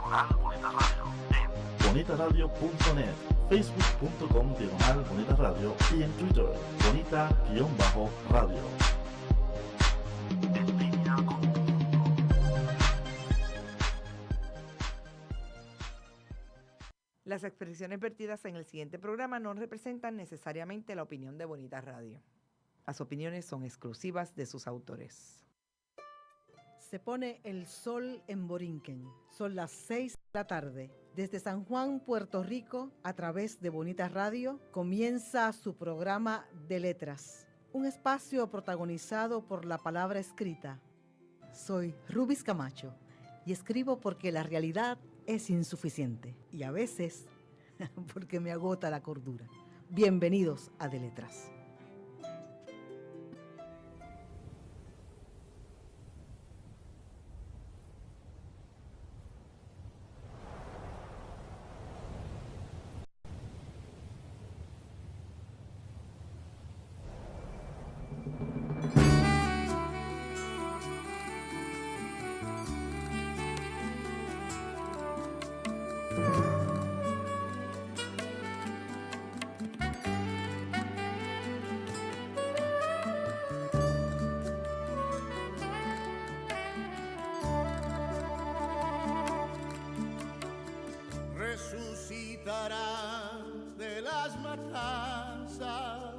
diagonal Bonita Radio, en bonitaradio.net, facebook.com/Bonita Radio y en Twitter, bonita-radio. En línea con tu mundo. Las expresiones vertidas en el siguiente programa no representan necesariamente la opinión de Bonita Radio. Las opiniones son exclusivas de sus autores. Se pone el sol en Borinquen. Son las 6 de la tarde. Desde San Juan, Puerto Rico, a través de Bonita Radio, comienza su programa de letras. Un espacio protagonizado por la palabra escrita. Soy Rubis Camacho y escribo porque la realidad es insuficiente y a veces porque me agota la cordura. Bienvenidos a De Letras. Resucitará de las matanzas,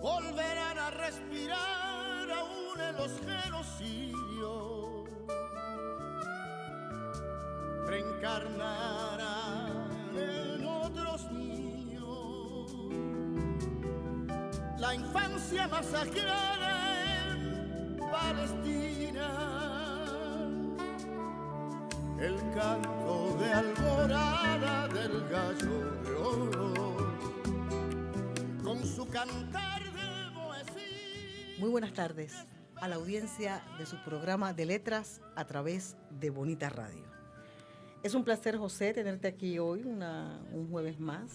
volverán a respirar aún en los genocidios, reencarnarán en otros niños, la infancia masacrada en Palestina. El canto de alborada del gallo de oro, con su cantar de poesía. Muy buenas tardes a la audiencia de su programa de letras a través de Bonita Radio. Es un placer, José, tenerte aquí hoy, un jueves más.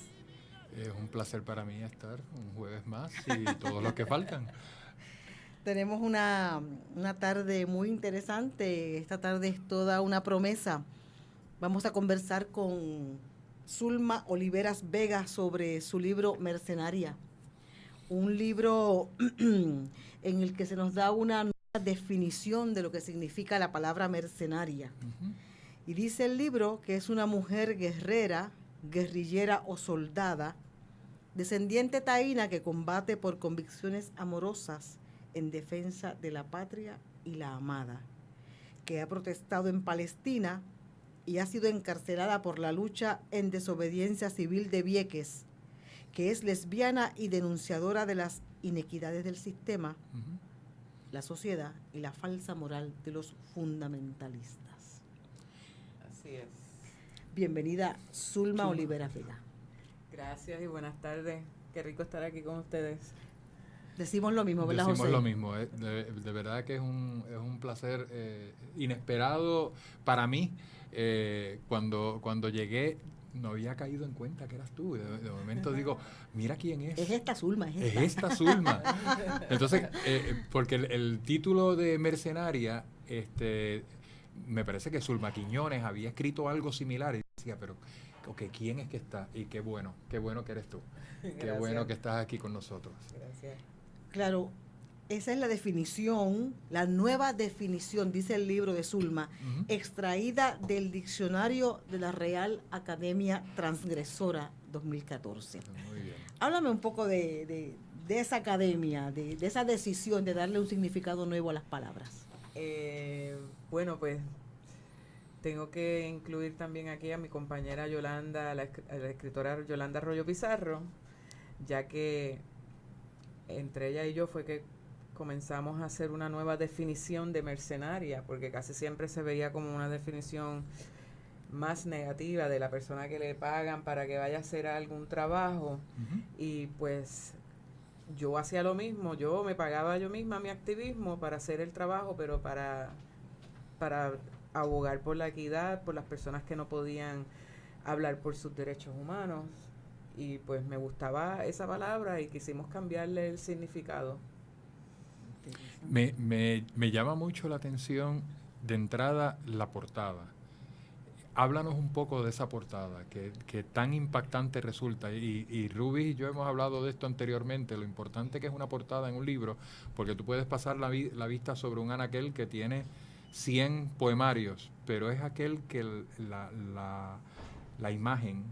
Es un placer para mí estar un jueves más y todos los que faltan. Tenemos una tarde muy interesante. Esta tarde es toda una promesa. Vamos a conversar con Zulma Oliveras Vega sobre su libro Mercenaria. Un libro en el que se nos da una nueva definición de lo que significa la palabra mercenaria. Uh-huh. Y dice el libro que es una mujer guerrera, guerrillera o soldada, descendiente taína que combate por convicciones amorosas en defensa de la patria y la amada, que ha protestado en Palestina y ha sido encarcelada por la lucha en desobediencia civil de Vieques, que es lesbiana y denunciadora de las inequidades del sistema, uh-huh, la sociedad y la falsa moral de los fundamentalistas. Así es. Bienvenida, Zulma Oliveras Vega. Gracias y buenas tardes. Qué rico estar aquí con ustedes. Decimos lo mismo, ¿verdad, Decimos José? lo mismo. De verdad que es un placer inesperado para mí. Cuando llegué, no había caído en cuenta que eras tú. De momento digo, mira quién es. Es esta Zulma. Es esta Zulma. Entonces, porque el título de Mercenaria, me parece que Zulma Quiñones había escrito algo similar y decía, pero okay, ¿quién es que está? Y qué bueno que eres tú. Gracias. Qué bueno que estás aquí con nosotros. Gracias. Claro, esa es la definición, la nueva definición, dice el libro de Zulma, uh-huh, extraída del diccionario de la Real Academia Transgresora 2014. Muy bien. Háblame un poco de esa academia, de esa decisión de darle un significado nuevo a las palabras. Bueno, pues tengo que incluir también aquí a mi compañera Yolanda, la escritora Yolanda Arroyo Pizarro, ya que entre ella y yo fue que comenzamos a hacer una nueva definición de mercenaria, porque casi siempre se veía como una definición más negativa de la persona que le pagan para que vaya a hacer algún trabajo. Uh-huh. Y pues yo hacía lo mismo, yo me pagaba yo misma mi activismo para hacer el trabajo, pero para abogar por la equidad, por las personas que no podían hablar por sus derechos humanos. Y pues me gustaba esa palabra y quisimos cambiarle el significado. Me llama mucho la atención de entrada, la portada. Háblanos un poco de esa portada, que tan impactante resulta. Y Ruby y yo hemos hablado de esto anteriormente, lo importante que es una portada en un libro, porque tú puedes pasar la vista sobre un anaquel que tiene 100 poemarios, pero es aquel que la imagen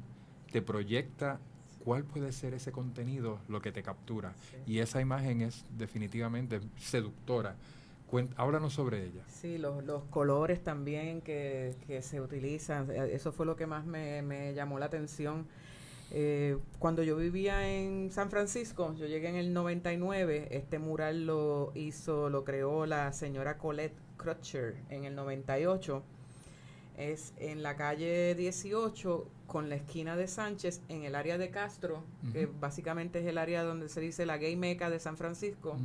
te proyecta cuál puede ser ese contenido, lo que te captura. Sí. Y esa imagen es definitivamente seductora. Háblanos sobre ella. Sí, los colores también que se utilizan, eso fue lo que más me llamó la atención. Cuando yo vivía en San Francisco, yo llegué en el 99, este mural lo creó la señora Colette Crutcher en el 98. Es en la calle 18 con la esquina de Sánchez en el área de Castro, que básicamente es el área donde se dice la gay meca de San Francisco.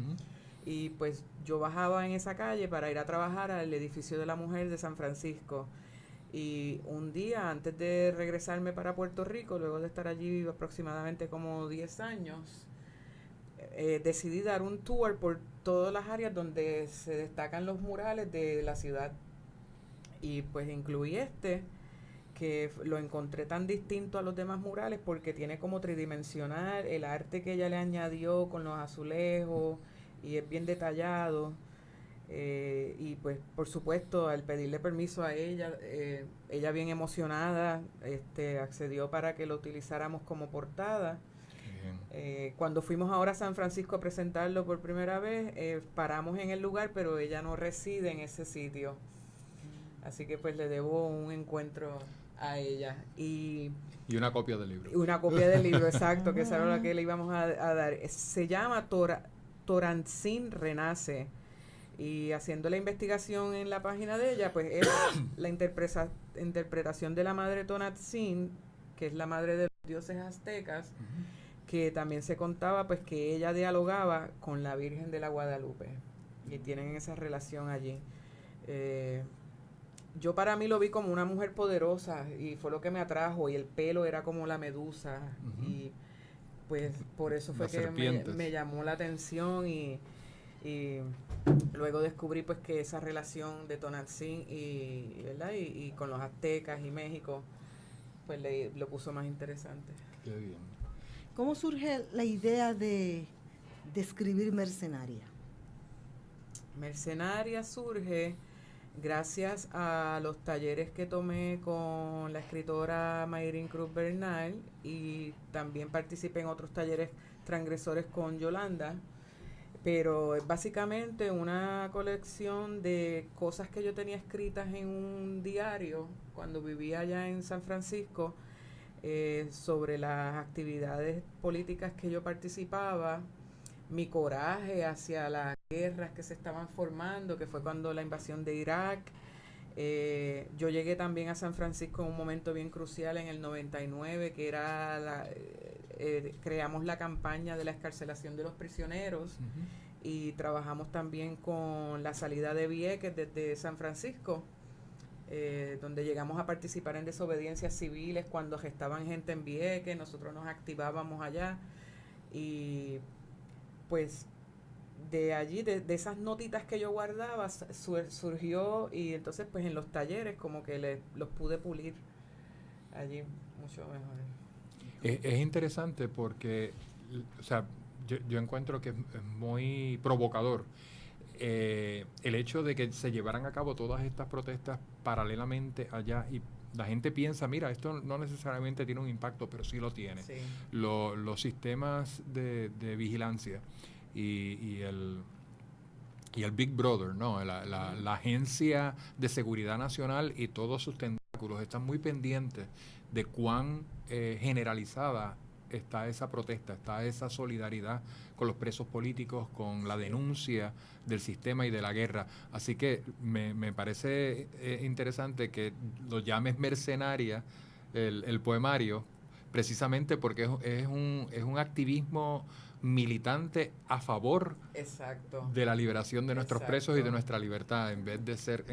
Y pues yo bajaba en esa calle para ir a trabajar al edificio de la mujer de San Francisco. Y un día, antes de regresarme para Puerto Rico, luego de estar allí aproximadamente como 10 años, decidí dar un tour por todas las áreas donde se destacan los murales de la ciudad. Y pues incluí que lo encontré tan distinto a los demás murales porque tiene como tridimensional el arte que ella le añadió con los azulejos, y es bien detallado. Y pues por supuesto al pedirle permiso a ella, ella bien emocionada accedió para que lo utilizáramos como portada. Cuando fuimos ahora a San Francisco a presentarlo por primera vez, paramos en el lugar, pero ella no reside en ese sitio, así que pues le debo un encuentro a ella y una copia del libro. Una copia del libro, exacto, que esa era la que le íbamos a dar. Se llama Torantzin Renace, y haciendo la investigación en la página de ella, pues es la interpretación de la madre Torantzin, que es la madre de los dioses aztecas, que también se contaba pues que ella dialogaba con la Virgen de la Guadalupe, y tienen esa relación allí. Yo para mí lo vi como una mujer poderosa, y fue lo que me atrajo, y el pelo era como la medusa, y pues por eso fue que me llamó la atención, y luego descubrí pues que esa relación de Torantzin y con los aztecas y México pues lo puso más interesante. Qué bien. ¿Cómo surge la idea de escribir Mercenaria? Mercenaria surge gracias a los talleres que tomé con la escritora Mayrin Cruz Bernal, y también participé en otros talleres transgresores con Yolanda, pero es básicamente una colección de cosas que yo tenía escritas en un diario cuando vivía allá en San Francisco, sobre las actividades políticas que yo participaba, mi coraje hacia las guerras que se estaban formando, que fue cuando la invasión de Irak. Yo llegué también a San Francisco en un momento bien crucial en el 99, que era creamos la campaña de la excarcelación de los prisioneros, y trabajamos también con la salida de Vieques desde San Francisco, donde llegamos a participar en desobediencias civiles cuando gestaban gente en Vieques. Nosotros nos activábamos allá, y pues de allí, de esas notitas que yo guardaba, surgió, y entonces pues en los talleres como que los pude pulir allí mucho mejor. Es interesante porque, o sea, yo encuentro que es muy provocador el hecho de que se llevaran a cabo todas estas protestas paralelamente allá, y la gente piensa, mira, esto no necesariamente tiene un impacto, pero sí lo tiene. Sí. Los sistemas de vigilancia y el Big Brother, ¿no? La Agencia de Seguridad Nacional y todos sus tentáculos están muy pendientes de cuán generalizada está esa protesta, está esa solidaridad con los presos políticos, con la denuncia del sistema y de la guerra. Así que me parece interesante que lo llames Mercenaria, el poemario, precisamente porque es un activismo militante a favor de la liberación de nuestros presos y de nuestra libertad, en vez de ser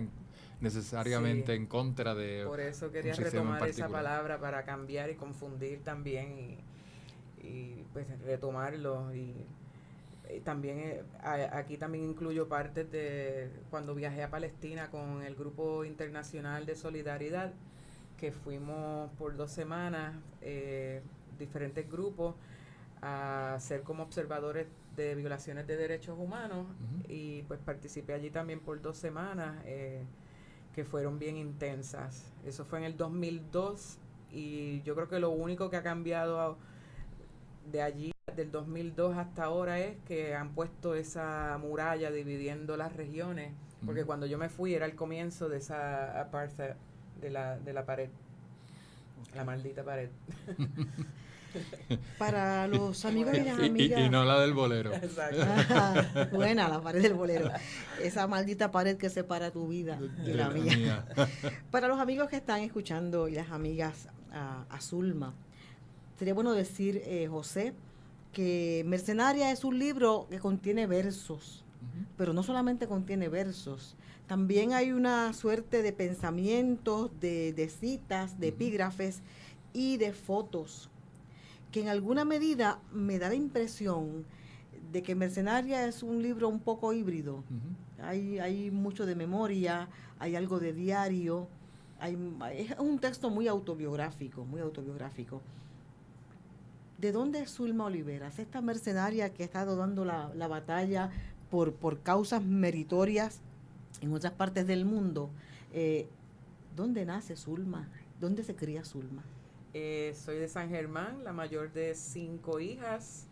necesariamente en contra de por eso quería retomar esa palabra, para cambiar y confundir también, y pues retomarlo. Y también aquí también incluyo partes de cuando viajé a Palestina con el Grupo Internacional de Solidaridad, que fuimos por 2 semanas, diferentes grupos, a ser como observadores de violaciones de derechos humanos. Y pues participé allí también por 2 semanas, que fueron bien intensas. Eso fue en el 2002 y yo creo que lo único que ha cambiado de allí, del 2002 hasta ahora, es que han puesto esa muralla dividiendo las regiones, porque cuando yo me fui era el comienzo de esa apartheid de la pared, la maldita pared. Para los amigos y las amigas. Y no la del bolero. Exacto. Buena, la pared del bolero. Esa maldita pared que separa tu vida y la mía. Para los amigos que están escuchando y las amigas a Zulma, sería bueno decir, José, que Mercenaria es un libro que contiene versos, pero no solamente contiene versos, también hay una suerte de pensamientos, de citas, de epígrafes y de fotos, que en alguna medida me da la impresión de que Mercenaria es un libro un poco híbrido. Hay mucho de memoria, hay algo de diario, es un texto muy autobiográfico, muy autobiográfico. ¿De dónde es Zulma Oliveras, esta mercenaria que ha estado dando la batalla por causas meritorias en otras partes del mundo? ¿Dónde nace Zulma? ¿Dónde se cría Zulma? Soy de San Germán, la mayor de 5 hijas.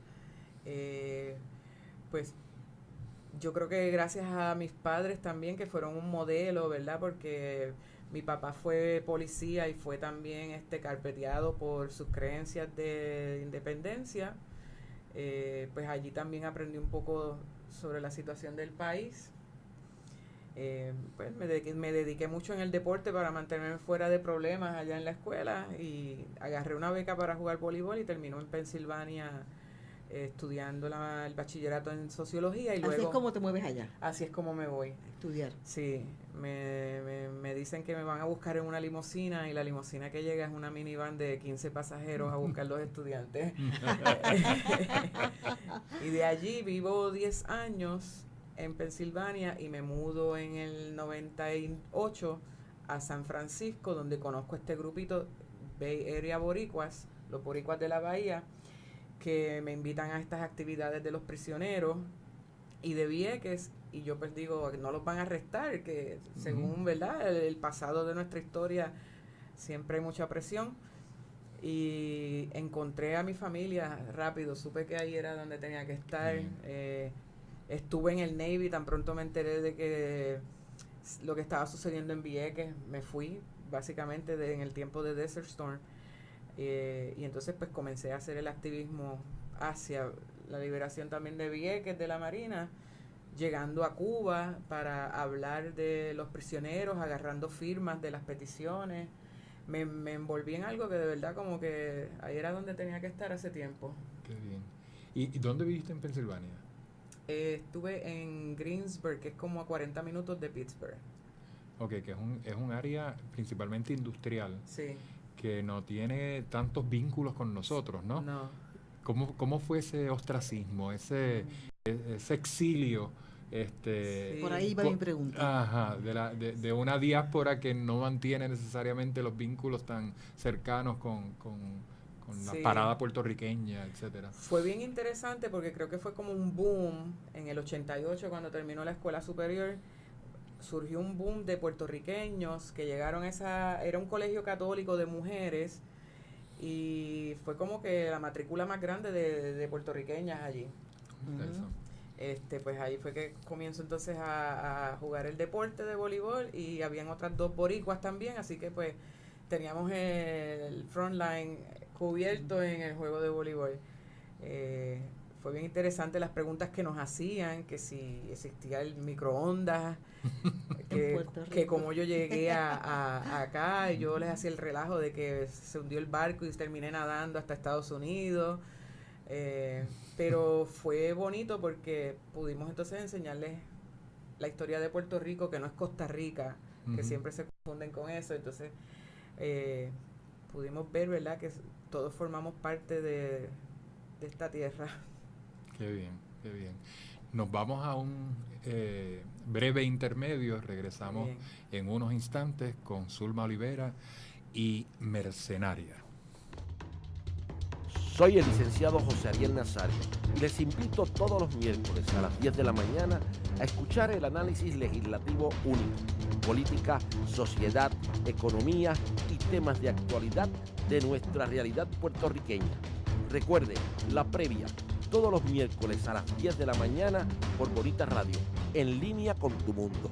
Pues yo creo que gracias a mis padres también, que fueron un modelo, ¿verdad? Porque mi papá fue policía y fue también carpeteado por sus creencias de independencia. Pues allí también aprendí un poco sobre la situación del país. Pues me dediqué mucho en el deporte para mantenerme fuera de problemas allá en la escuela, y agarré una beca para jugar voleibol y terminó en Pensilvania estudiando el bachillerato en sociología. Y luego, así es como te mueves allá. Así es como me voy. A estudiar. Sí, me dicen que me van a buscar en una limusina, y la limusina que llega es una minivan de 15 pasajeros a buscar los estudiantes. Y de allí vivo 10 años en Pensilvania y me mudo en el 98 a San Francisco, donde conozco este grupito Bay Area Boricuas, los boricuas de la bahía, que me invitan a estas actividades de los prisioneros y de Vieques, y yo pues digo que no los van a arrestar, que según verdad el pasado de nuestra historia siempre hay mucha presión. Y encontré a mi familia rápido, supe que ahí era donde tenía que estar. Estuve en el Navy, tan pronto me enteré de que lo que estaba sucediendo en Vieques, me fui básicamente en el tiempo de Desert Storm, y entonces pues comencé a hacer el activismo hacia la liberación también de Vieques, de la Marina, llegando a Cuba para hablar de los prisioneros, agarrando firmas de las peticiones. Me envolví en algo que de verdad como que ahí era donde tenía que estar hace tiempo. Qué bien. ¿Y dónde viviste en Pensilvania? Estuve en Greensburg, que es como a 40 minutos de Pittsburgh. Ok, que es un área principalmente industrial. Sí. Que no tiene tantos vínculos con nosotros, ¿no? No. ¿Cómo fue ese ostracismo, ese exilio? Sí. Por ahí va mi pregunta. Ajá, de una diáspora que no mantiene necesariamente los vínculos tan cercanos con la parada puertorriqueña, etcétera. Fue bien interesante porque creo que fue como un boom en el 88, cuando terminó la escuela superior. Surgió un boom de puertorriqueños que llegaron era un colegio católico de mujeres, y fue como que la matrícula más grande de puertorriqueñas allí. Pues ahí fue que comienzo entonces a jugar el deporte de voleibol, y habían otras 2 boricuas también, así que pues teníamos el frontline cubierto en el juego de voleibol. Fue bien interesante las preguntas que nos hacían, que si existía el microondas, que como yo llegué acá, y yo les hacía el relajo de que se hundió el barco y terminé nadando hasta Estados Unidos. Pero fue bonito porque pudimos entonces enseñarles la historia de Puerto Rico, que no es Costa Rica, que siempre se confunden con eso. Entonces pudimos ver, ¿verdad?, que todos formamos parte de esta tierra. Qué bien, Qué bien. Nos vamos a un breve intermedio. Regresamos Bien. en unos instantes con Zulma Olivera y Mercenaria. Soy el licenciado José Ariel Nazario y les invito todos los miércoles a las 10 de la mañana a escuchar el análisis legislativo único, política, sociedad, economía y temas de actualidad de nuestra realidad puertorriqueña. Recuerde, la previa, todos los miércoles a las 10 de la mañana por Bonita Radio, en línea con tu mundo.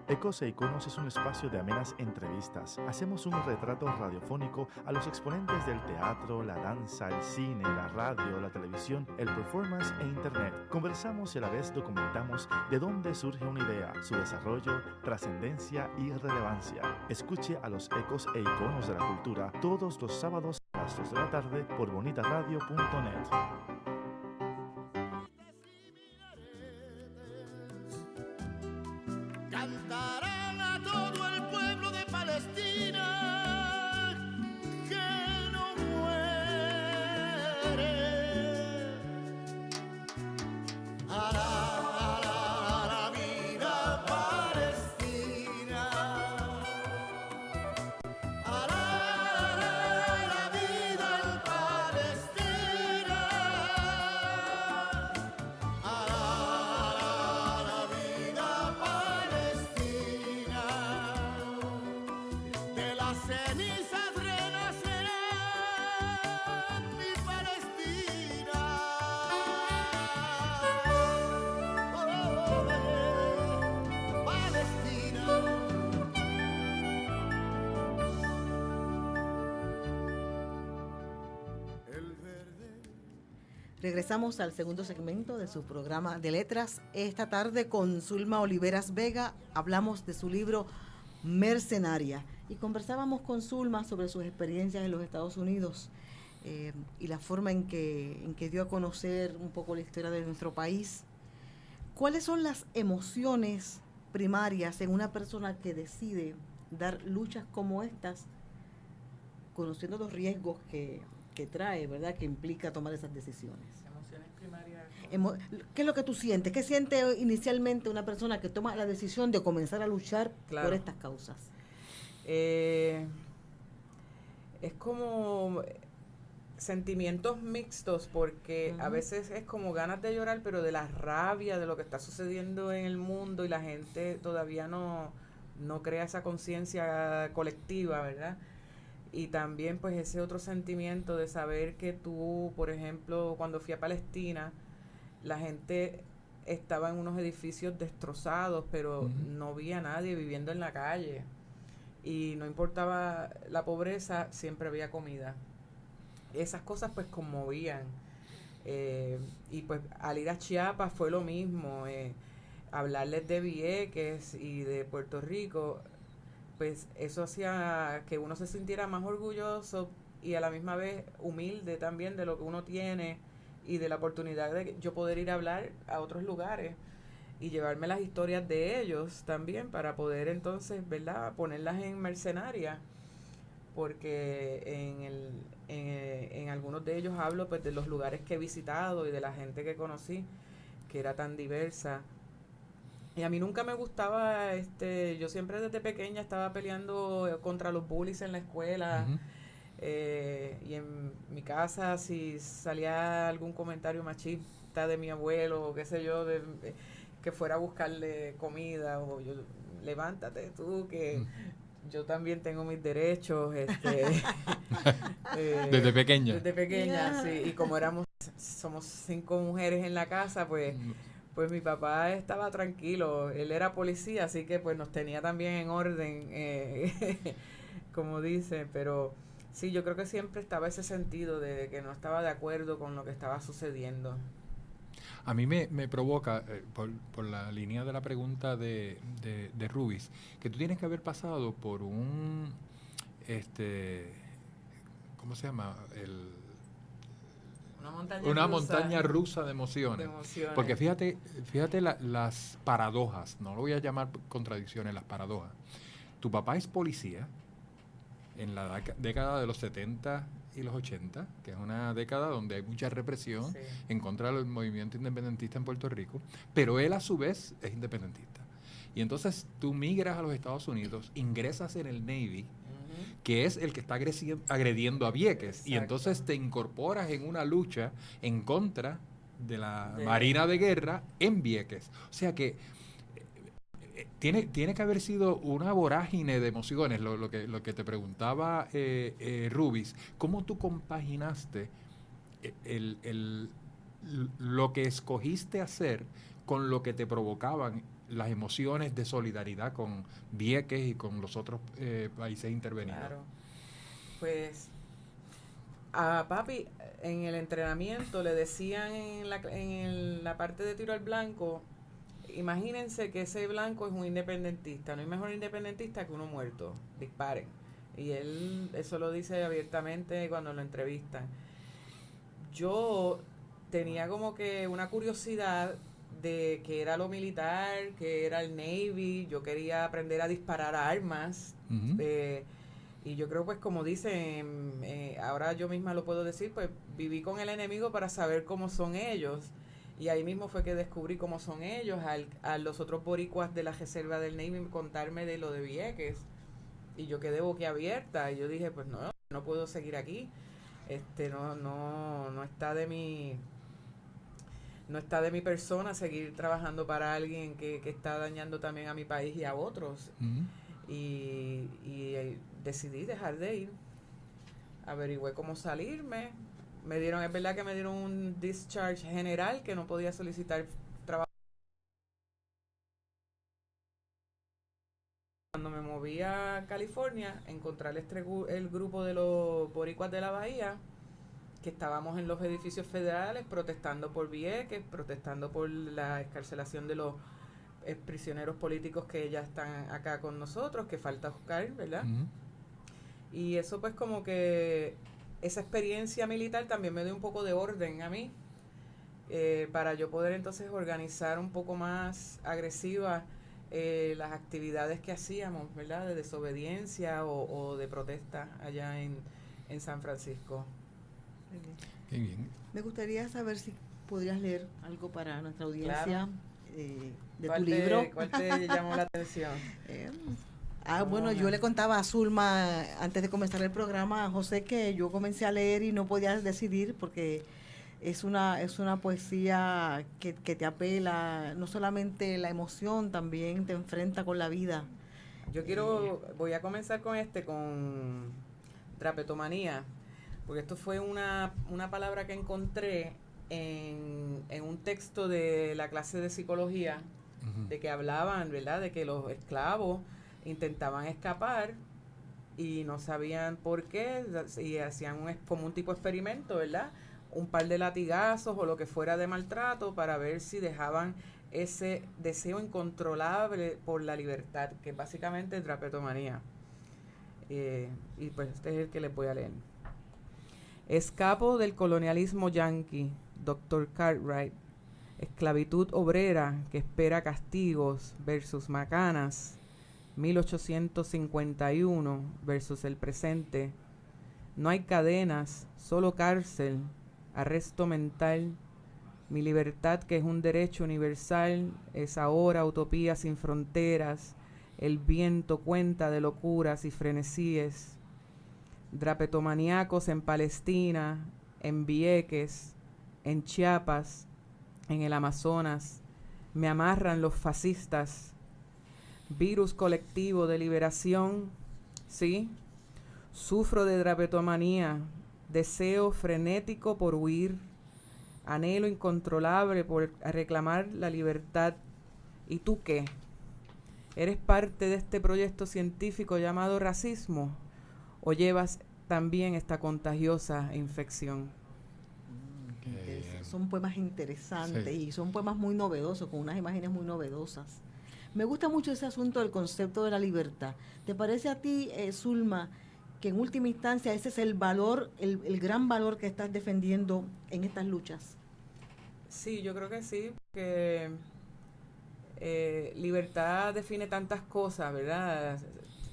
Ecos e Iconos es un espacio de amenas entrevistas. Hacemos un retrato radiofónico a los exponentes del teatro, la danza, el cine, la radio, la televisión, el performance e internet. Conversamos y a la vez documentamos de dónde surge una idea, su desarrollo, trascendencia y relevancia. Escuche a los Ecos e Iconos de la Cultura todos los sábados a las 2 de la tarde por bonitaradio.net. Cantarán a todo el pueblo de Palestina que no muere. A la vida palestina. A la vida en Palestina. A la vida palestina. De las cenizas renacerá mi Palestina. Palestina. El verde. Regresamos al segundo segmento de su programa de letras. Esta tarde con Zulma Oliveras Vega hablamos de su libro Mercenaria y conversábamos con Zulma sobre sus experiencias en los Estados Unidos y la forma en que dio a conocer un poco la historia de nuestro país. ¿Cuáles son las emociones primarias en una persona que decide dar luchas como estas, conociendo los riesgos que trae, ¿verdad?, que implica tomar esas decisiones? Emociones primarias. ¿Qué es lo que tú sientes? ¿Qué siente inicialmente una persona que toma la decisión de comenzar a luchar Claro. por estas causas? Es como sentimientos mixtos, porque a Ujú. veces es como ganas de llorar, pero de la rabia de lo que está sucediendo en el mundo y la gente todavía no crea esa conciencia colectiva, ¿verdad? Y también pues ese otro sentimiento de saber que tú, por ejemplo, cuando fui a Palestina, la gente estaba en unos edificios destrozados, pero Ujú. no vi a nadie viviendo en la calle. Y no importaba la pobreza, siempre había comida. Esas cosas pues conmovían. Y pues al ir a Chiapas fue lo mismo. Hablarles de Vieques y de Puerto Rico, pues eso hacía que uno se sintiera más orgulloso y a la misma vez humilde también de lo que uno tiene y de la oportunidad de yo poder ir a hablar a otros lugares y llevarme las historias de ellos también para poder entonces, ¿verdad?, ponerlas en Mercenaria, porque en algunos de ellos hablo pues de los lugares que he visitado y de la gente que conocí, que era tan diversa. Y a mí nunca me gustaba, yo siempre desde pequeña estaba peleando contra los bullies en la escuela. Ujú. Y en mi casa si salía algún comentario machista de mi abuelo o qué sé yo, que fuera a buscarle comida, o yo, levántate tú, que yo también tengo mis derechos. Desde pequeña. Desde pequeña, sí. Y como somos 5 mujeres en la casa, pues mi papá estaba tranquilo. Él era policía, así que pues nos tenía también en orden, como dice, pero sí, yo creo que siempre estaba ese sentido de que no estaba de acuerdo con lo que estaba sucediendo. A mí me provoca, por la línea de la pregunta de Rubis, que tú tienes que haber pasado por un, ¿cómo se llama? Una montaña rusa de emociones. Porque fíjate las paradojas, no lo voy a llamar contradicciones, las paradojas. Tu papá es policía en la década de los 70 y los 80, que es una década donde hay mucha represión Sí. en contra del movimiento independentista en Puerto Rico, pero él a su vez es independentista. Y entonces tú migras a los Estados Unidos, ingresas en el Navy, que es el que está agrediendo a Vieques, y Exacto. entonces te incorporas en una lucha en contra de la De- Marina de Guerra en Vieques. O sea que tiene que haber sido una vorágine de emociones, lo que te preguntaba Rubis. ¿Cómo tú compaginaste lo que escogiste hacer con lo que te provocaban las emociones de solidaridad con Vieques y con los otros países intervenidos? Claro. Pues a papi en el entrenamiento le decían en la parte de tiro al blanco, imagínense que ese blanco es un independentista, no hay mejor independentista que uno muerto, disparen. Y él eso lo dice abiertamente cuando lo entrevistan. Yo tenía como que una curiosidad de qué era lo militar, qué era el Navy, yo quería aprender a disparar armas, Ujú. y yo creo pues como dicen, ahora yo misma lo puedo decir, pues viví con el enemigo para saber cómo son ellos, y ahí mismo fue que descubrí cómo son ellos, a los otros boricuas de la reserva del Navy contarme de lo de Vieques, y yo quedé boquiabierta, y yo dije pues no puedo seguir aquí, no está de mi... No está de mi persona seguir trabajando para alguien que está dañando también a mi país y a otros. Ujú. Y decidí dejar de ir. Averigüé cómo salirme. Es verdad que me dieron un discharge general que no podía solicitar trabajo. Cuando me moví a California, encontré el grupo de los boricuas de la Bahía, que estábamos en los edificios federales protestando por Vieques, protestando por la excarcelación de los prisioneros políticos que ya están acá con nosotros, que falta buscar, ¿verdad? Ujú. Y eso pues como que esa experiencia militar también me dio un poco de orden a mí, para yo poder entonces organizar un poco más agresiva las actividades que hacíamos, ¿verdad? De desobediencia o de protesta allá en San Francisco. Qué bien. Me gustaría saber si podrías leer algo para nuestra audiencia Claro. De ¿Cuál tu te- libro. ¿Cuál te llamó la atención? Bueno, yo le contaba a Zulma antes de comenzar el programa, José, que yo comencé a leer y no podía decidir porque es una poesía que te apela, no solamente la emoción, también te enfrenta con la vida. Voy a comenzar con drapetomanía, porque esto fue una palabra que encontré en un texto de la clase de psicología, Ujú. de que hablaban, ¿verdad?, de que los esclavos intentaban escapar y no sabían por qué, y hacían como un tipo de experimento, ¿verdad?, un par de latigazos o lo que fuera de maltrato para ver si dejaban ese deseo incontrolable por la libertad, que básicamente es drapetomanía. Y pues este es el que les voy a leer. Escapo del colonialismo yanqui, Dr. Cartwright. Esclavitud obrera que espera castigos versus Macanas, 1851 versus el presente. No hay cadenas, solo cárcel, arresto mental. Mi libertad, que es un derecho universal, es ahora utopía sin fronteras. El viento cuenta de locuras y frenesíes. Drapetomaníacos en Palestina, en Vieques, en Chiapas, en el Amazonas. Me amarran los fascistas. Virus colectivo de liberación, ¿sí? Sufro de drapetomanía, deseo frenético por huir, anhelo incontrolable por reclamar la libertad. ¿Y tú qué? ¿Eres parte de este proyecto científico llamado racismo? ¿O llevas también esta contagiosa infección? Son poemas interesantes Sí. y son poemas muy novedosos, con unas imágenes muy novedosas. Me gusta mucho ese asunto del concepto de la libertad. ¿Te parece a ti, Zulma, que en última instancia ese es el valor, el gran valor que estás defendiendo en estas luchas? Sí, yo creo que sí, porque libertad define tantas cosas, ¿verdad?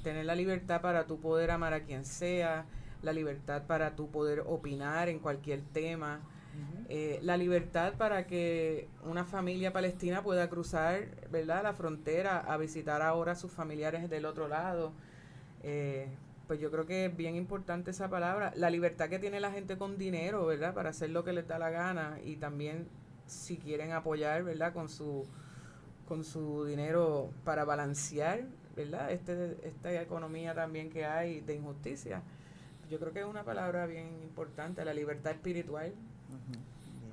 Tener la libertad para tú poder amar a quien sea, la libertad para tú poder opinar en cualquier tema, la libertad para que una familia palestina pueda cruzar, ¿verdad?, la frontera a visitar ahora a sus familiares del otro lado. Pues yo creo que es bien importante esa palabra, la libertad que tiene la gente con dinero, ¿verdad?, para hacer lo que les da la gana, y también si quieren apoyar, ¿verdad?, con su dinero para balancear, ¿verdad?, esta economía también que hay de injusticia. Yo creo que es una palabra bien importante, la libertad espiritual.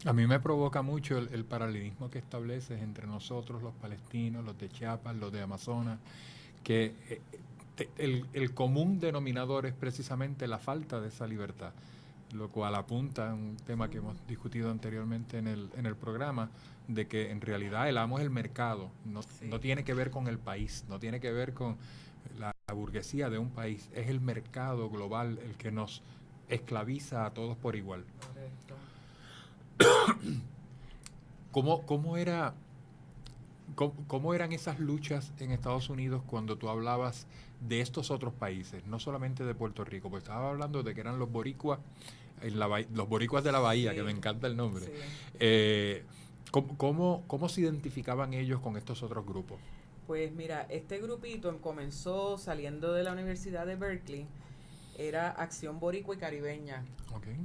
A mí me provoca mucho el paralelismo que estableces entre nosotros, los palestinos, los de Chiapas, los de Amazonas, que el común denominador es precisamente la falta de esa libertad, lo cual apunta a un tema que hemos discutido anteriormente en el programa, de que en realidad el amo es el mercado, no tiene que ver con el país, no tiene que ver con la burguesía de un país, es el mercado global el que nos esclaviza a todos por igual. ¿Cómo eran esas luchas en Estados Unidos cuando tú hablabas de estos otros países, no solamente de Puerto Rico? Pues estaba hablando de que eran los boricuas, los boricuas de la bahía, sí, que me encanta el nombre. Sí. ¿Cómo se identificaban ellos con estos otros grupos? Pues mira, este grupito comenzó saliendo de la Universidad de Berkeley, era Acción Boricua y Caribeña. Okay.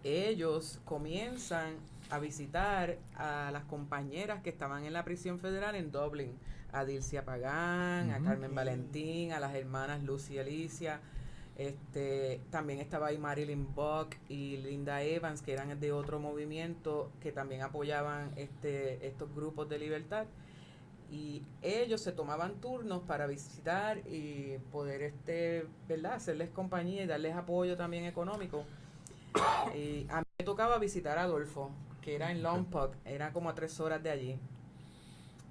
Ellos comienzan a visitar a las compañeras que estaban en la prisión federal en Dublin, a Dilcia Pagán, a Carmen Valentín, a las hermanas Lucy y Alicia, también estaba ahí Marilyn Buck y Linda Evans, que eran de otro movimiento que también apoyaban estos grupos de libertad, y ellos se tomaban turnos para visitar y poder ¿verdad?, hacerles compañía y darles apoyo también económico. Y a mí me tocaba visitar a Adolfo, que era en Lompoc, era como a 3 horas de allí,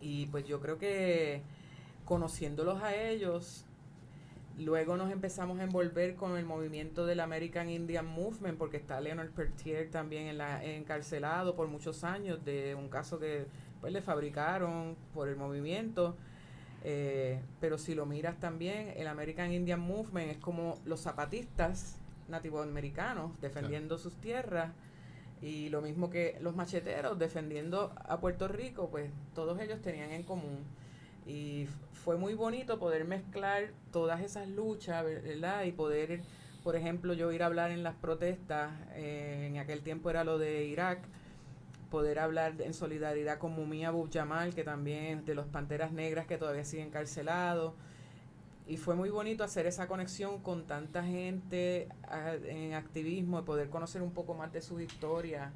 y pues yo creo que conociéndolos a ellos, luego nos empezamos a envolver con el movimiento del American Indian Movement, porque está Leonard Peltier también encarcelado por muchos años de un caso que pues le fabricaron por el movimiento. Pero si lo miras también, el American Indian Movement es como los zapatistas nativoamericanos defendiendo sus tierras, y lo mismo que los macheteros defendiendo a Puerto Rico, pues todos ellos tenían en común. Y fue muy bonito poder mezclar todas esas luchas, ¿verdad? Y poder, por ejemplo, yo ir a hablar en las protestas, en aquel tiempo era lo de Irak, poder hablar en solidaridad con Mumia Abu Jamal, que también de los Panteras Negras, que todavía siguen encarcelados. Y fue muy bonito hacer esa conexión con tanta gente en activismo, y poder conocer un poco más de sus historias.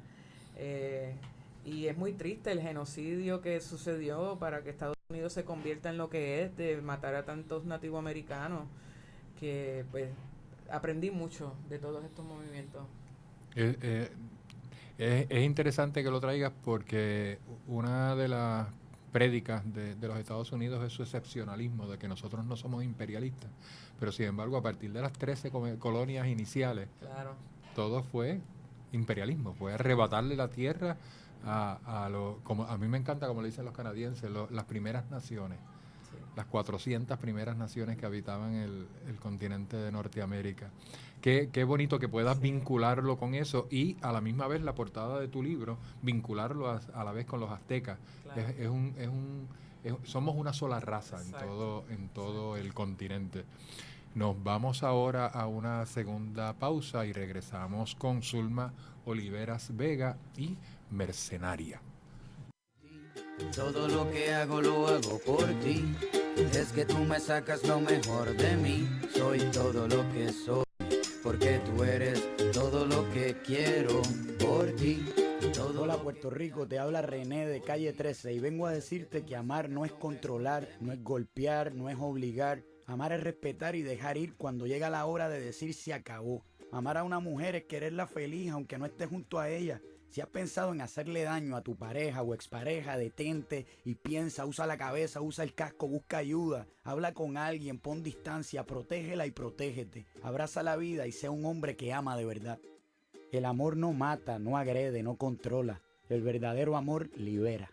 Y es muy triste el genocidio que sucedió para que Estados Unidos se convierta en lo que es, de matar a tantos nativoamericanos, que pues aprendí mucho de todos estos movimientos. Es interesante que lo traigas, porque una de las prédicas de los Estados Unidos es su excepcionalismo, de que nosotros no somos imperialistas, pero sin embargo a partir de las 13 colonias iniciales, claro, todo fue imperialismo, fue arrebatarle la tierra como a mí me encanta como le dicen los canadienses, las primeras naciones, sí, las 400 primeras naciones que habitaban el continente de Norteamérica. Qué bonito que puedas, sí, vincularlo con eso, y a la misma vez la portada de tu libro vincularlo a la vez con los aztecas. Claro. Somos una sola raza. Exacto, en todo el continente. Nos vamos ahora a una segunda pausa y regresamos con Zulma Oliveras Vega y Mercenaria. Todo lo que hago lo hago por ti. Es que tú me sacas lo mejor de mí. Soy todo lo que soy, porque tú eres todo lo que quiero por ti. Hola Puerto Rico, te habla René de Calle 13 y vengo a decirte que amar no es controlar, no es golpear, no es obligar. Amar es respetar y dejar ir cuando llega la hora de decir se acabó. Amar a una mujer es quererla feliz aunque no estés junto a ella. Si has pensado en hacerle daño a tu pareja o expareja, detente y piensa, usa la cabeza, usa el casco, busca ayuda, habla con alguien, pon distancia, protégela y protégete. Abraza la vida y sea un hombre que ama de verdad. El amor no mata, no agrede, no controla. El verdadero amor libera.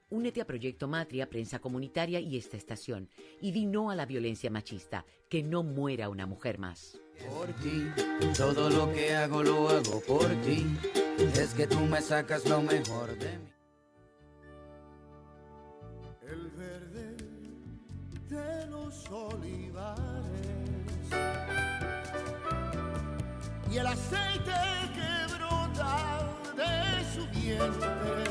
Únete a Proyecto Matria, Prensa Comunitaria y esta estación, y di no a la violencia machista, que no muera una mujer más. Por ti, todo lo que hago lo hago por ti. Es que tú me sacas lo mejor de mí. El verde de los olivares y el aceite que brota de su vientre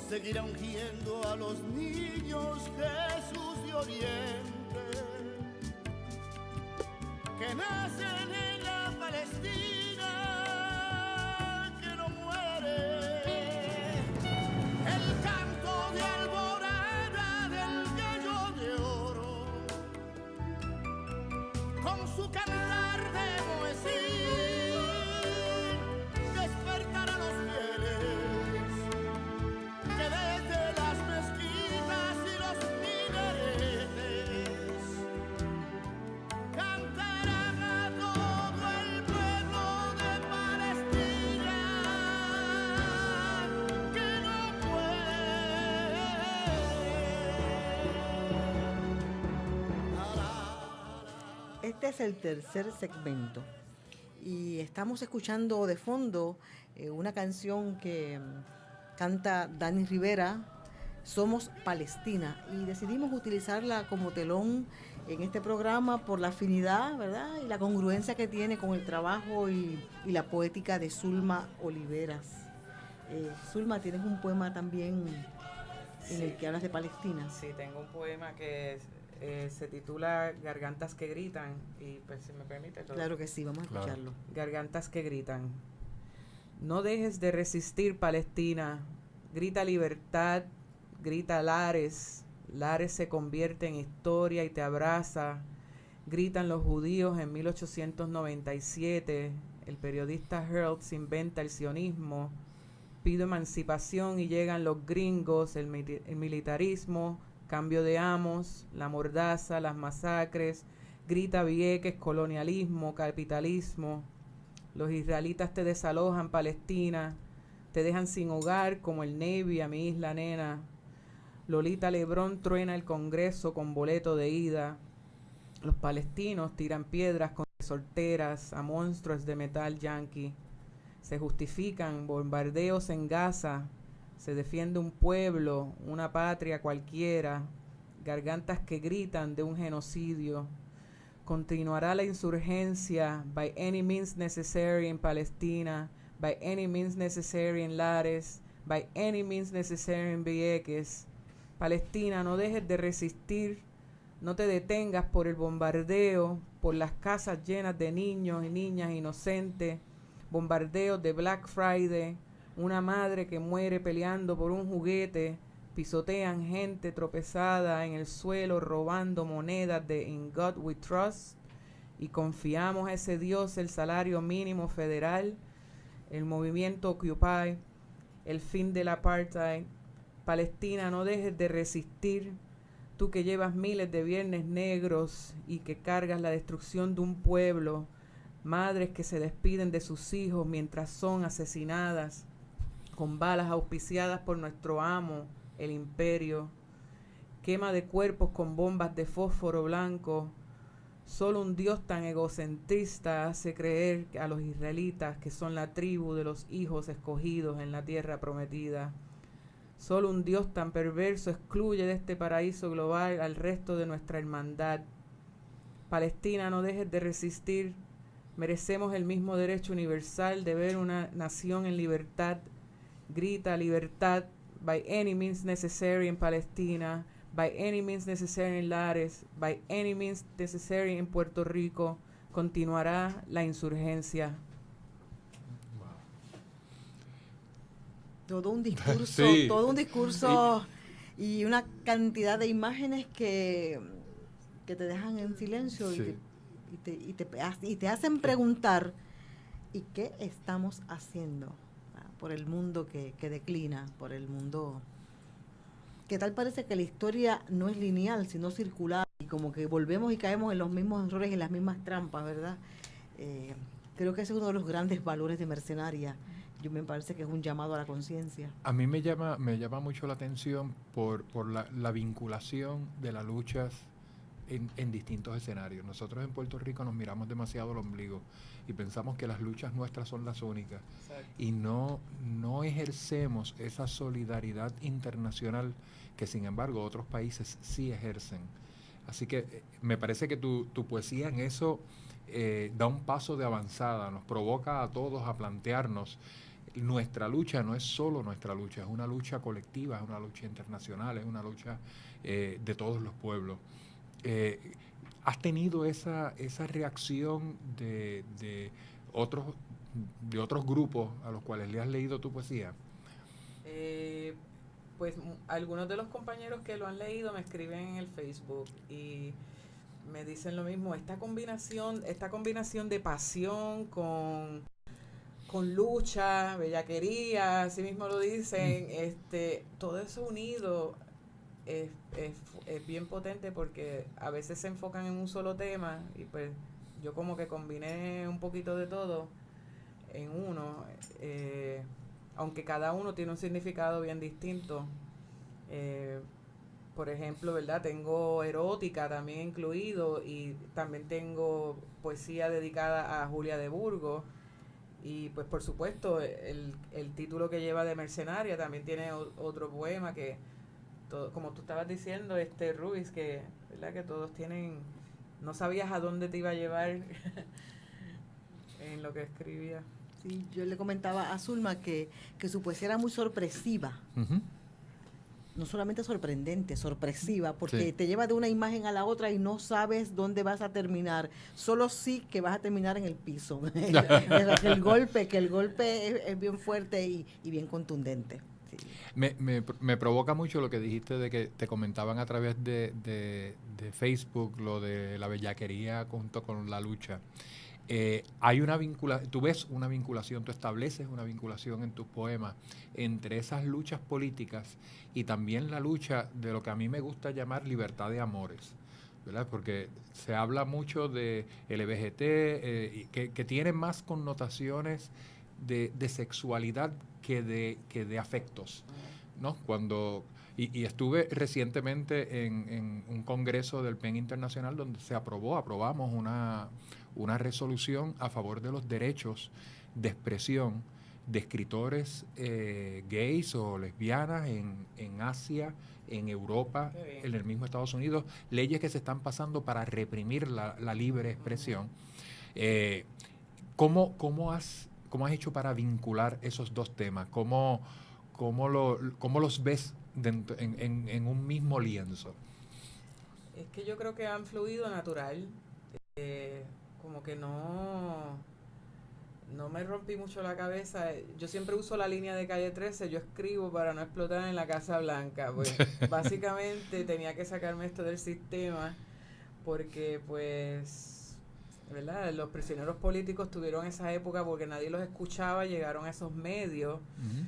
seguirá ungiendo a los niños Jesús de Oriente que nacen en la Palestina que no muere. El canto de alborada del gallo de oro con su cantar de Moesín despertará a los fieles que desde las mezquitas y los minaretes cantarán a todo el pueblo de Palestina que no muere. Este es el tercer segmento y estamos escuchando de fondo una canción que canta Dani Rivera, Somos Palestina, y decidimos utilizarla como telón en este programa por la afinidad, ¿verdad? Y la congruencia que tiene con el trabajo y la poética de Zulma Oliveras. Zulma, tienes un poema también en el que hablas de Palestina. Sí, tengo un poema que se titula Gargantas que gritan, y pues si me permite. Claro que sí, vamos a escucharlo. Gargantas que gritan. No dejes de resistir, Palestina. Grita libertad, grita Lares. Lares se convierte en historia y te abraza. Gritan los judíos en 1897. El periodista Herzl inventa el sionismo. Pido emancipación y llegan los gringos, el militarismo, cambio de amos, la mordaza, las masacres. Grita Vieques, colonialismo, capitalismo. Los israelitas te desalojan, Palestina, te dejan sin hogar como el Navy a mi isla nena. Lolita Lebrón truena el Congreso con boleto de ida. Los palestinos tiran piedras con solteras a monstruos de metal yanqui. Se justifican bombardeos en Gaza. Se defiende un pueblo, una patria cualquiera. Gargantas que gritan de un genocidio. Continuará la insurgencia by any means necessary en Palestina, by any means necessary en Lares, by any means necessary en Vieques. Palestina, no dejes de resistir, no te detengas por el bombardeo, por las casas llenas de niños y niñas inocentes, bombardeos de Black Friday, una madre que muere peleando por un juguete, pisotean gente tropezada en el suelo robando monedas de In God We Trust y confiamos a ese Dios el salario mínimo federal, el movimiento Occupy, el fin del apartheid. Palestina, no dejes de resistir, tú que llevas miles de viernes negros y que cargas la destrucción de un pueblo, madres que se despiden de sus hijos mientras son asesinadas con balas auspiciadas por nuestro amo, el imperio, quema de cuerpos con bombas de fósforo blanco. Solo un Dios tan egocentrista hace creer a los israelitas que son la tribu de los hijos escogidos en la tierra prometida. Solo un Dios tan perverso excluye de este paraíso global al resto de nuestra hermandad. Palestina, no dejes de resistir. Merecemos el mismo derecho universal de ver una nación en libertad. Grita libertad. By any means necessary en Palestina, by any means necessary en Lares, by any means necessary en Puerto Rico, continuará la insurgencia. Todo un discurso, Sí. todo un discurso y una cantidad de imágenes que te dejan en silencio Sí. y te hacen preguntar, ¿y qué estamos haciendo por el mundo que declina, por el mundo que tal parece que la historia no es lineal, sino circular, y como que volvemos y caemos en los mismos errores y en las mismas trampas, ¿verdad? Creo que ese es uno de los grandes valores de Mercenaria. Yo me parece que es un llamado a la conciencia. A mí me llama mucho la atención por la vinculación de las luchas en distintos escenarios. Nosotros en Puerto Rico nos miramos demasiado al ombligo y pensamos que las luchas nuestras son las únicas. Exacto. Y no ejercemos esa solidaridad internacional que sin embargo otros países sí ejercen. Así que me parece que tu poesía en eso da un paso de avanzada, nos provoca a todos a plantearnos. Nuestra lucha no es solo nuestra lucha, es una lucha colectiva, es una lucha internacional, es una lucha de todos los pueblos. ¿Has tenido esa reacción de otros grupos a los cuales le has leído tu poesía? Pues algunos de los compañeros que lo han leído me escriben en el Facebook y me dicen lo mismo, esta combinación de pasión con lucha, bellaquería, así mismo lo dicen, todo eso unido es bien potente porque a veces se enfocan en un solo tema y pues yo como que combiné un poquito de todo en uno, aunque cada uno tiene un significado bien distinto. Por ejemplo, ¿verdad? Tengo erótica también incluido y también tengo poesía dedicada a Julia de Burgos. Y pues por supuesto el título que lleva de Mercenaria también tiene otro poema que, como tú estabas diciendo, Ruiz, que, ¿verdad? Que todos tienen, no sabías a dónde te iba a llevar en lo que escribía. Sí, yo le comentaba a Zulma que su poesía era muy sorpresiva. Uh-huh. No solamente sorprendente, sorpresiva, porque Sí. te lleva de una imagen a la otra y no sabes dónde vas a terminar. Solo sí que vas a terminar en el piso. que el golpe es bien fuerte y bien contundente. Sí. Me provoca mucho lo que dijiste de que te comentaban a través de Facebook lo de la bellaquería junto con la lucha. Hay una vinculación, tú estableces una vinculación en tus poemas entre esas luchas políticas y también la lucha de lo que a mí me gusta llamar libertad de amores, ¿verdad? Porque se habla mucho de LGBT, que tiene más connotaciones de sexualidad que de afectos, ¿no? Y estuve recientemente en un congreso del PEN Internacional donde aprobamos una resolución a favor de los derechos de expresión de escritores gays o lesbianas en Asia, en Europa, en el mismo Estados Unidos, leyes que se están pasando para reprimir la libre expresión. ¿Cómo has hecho para vincular esos dos temas? ¿Cómo los ves en un mismo lienzo? Es que yo creo que han fluido natural, como que no me rompí mucho la cabeza. Yo siempre uso la línea de Calle 13, yo escribo para no explotar en la Casa Blanca, pues básicamente tenía que sacarme esto del sistema porque pues, ¿verdad? Los prisioneros políticos tuvieron esa época porque nadie los escuchaba, llegaron a esos medios. Uh-huh.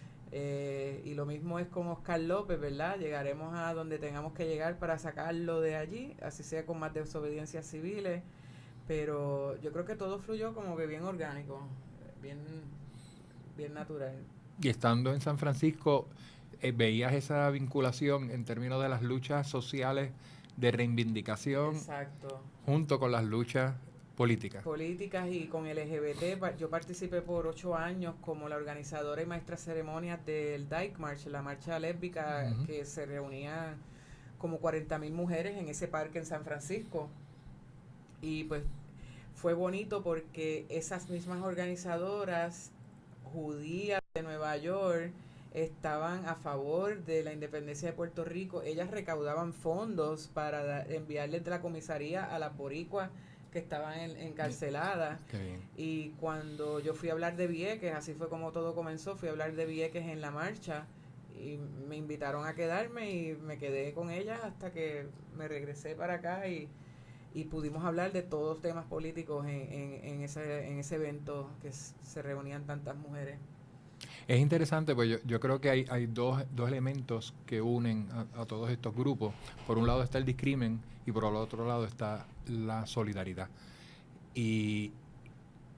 Y lo mismo es con Oscar López, ¿verdad? Llegaremos a donde tengamos que llegar para sacarlo de allí, así sea con más desobediencias civiles, pero yo creo que todo fluyó como que bien orgánico, bien natural. Y estando en San Francisco, ¿veías esa vinculación en términos de las luchas sociales de reivindicación? Exacto. Junto con las luchas políticas y con LGBT. Yo participé por 8 años como la organizadora y maestra de ceremonias del Dyke March, la marcha lésbica, uh-huh, que se reunían como 40,000 mujeres en ese parque en San Francisco. Y pues fue bonito porque esas mismas organizadoras judías de Nueva York estaban a favor de la independencia de Puerto Rico. Ellas recaudaban fondos para enviarles de la comisaría a las boricuas que estaban encarceladas. Y cuando yo fui a hablar de Vieques, así fue como todo comenzó, fui a hablar de Vieques en la marcha y me invitaron a quedarme y me quedé con ellas hasta que me regresé para acá y pudimos hablar de todos los temas políticos en ese evento que se reunían tantas mujeres. Es interesante, pues yo creo que hay dos elementos que unen a todos estos grupos. Por un lado está el discrimen y por el otro lado está la solidaridad. Y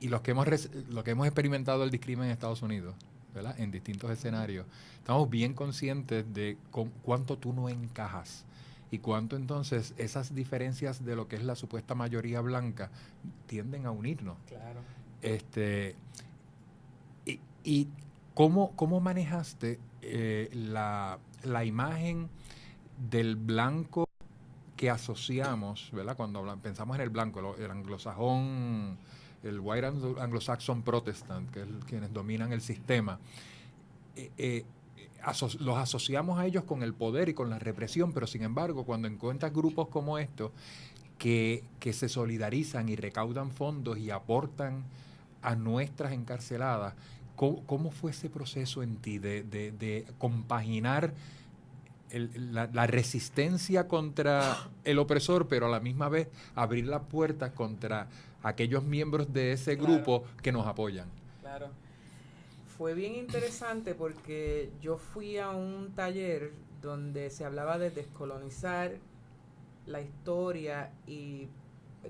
los que hemos experimentado el discrimen en Estados Unidos, ¿verdad? En distintos escenarios, estamos bien conscientes de cuánto tú no encajas y cuánto entonces esas diferencias de lo que es la supuesta mayoría blanca tienden a unirnos. Claro. Y ¿cómo manejaste la imagen del blanco que asociamos, ¿verdad? Cuando pensamos en el blanco, el anglosajón, el white anglo-saxon protestant, que es quienes dominan el sistema, los asociamos a ellos con el poder y con la represión, pero sin embargo, cuando encuentras grupos como estos que se solidarizan y recaudan fondos y aportan a nuestras encarceladas, ¿cómo fue ese proceso en ti de compaginar la resistencia contra el opresor, pero a la misma vez abrir las puertas contra aquellos miembros de ese grupo que nos apoyan? Claro. Fue bien interesante porque yo fui a un taller donde se hablaba de descolonizar la historia y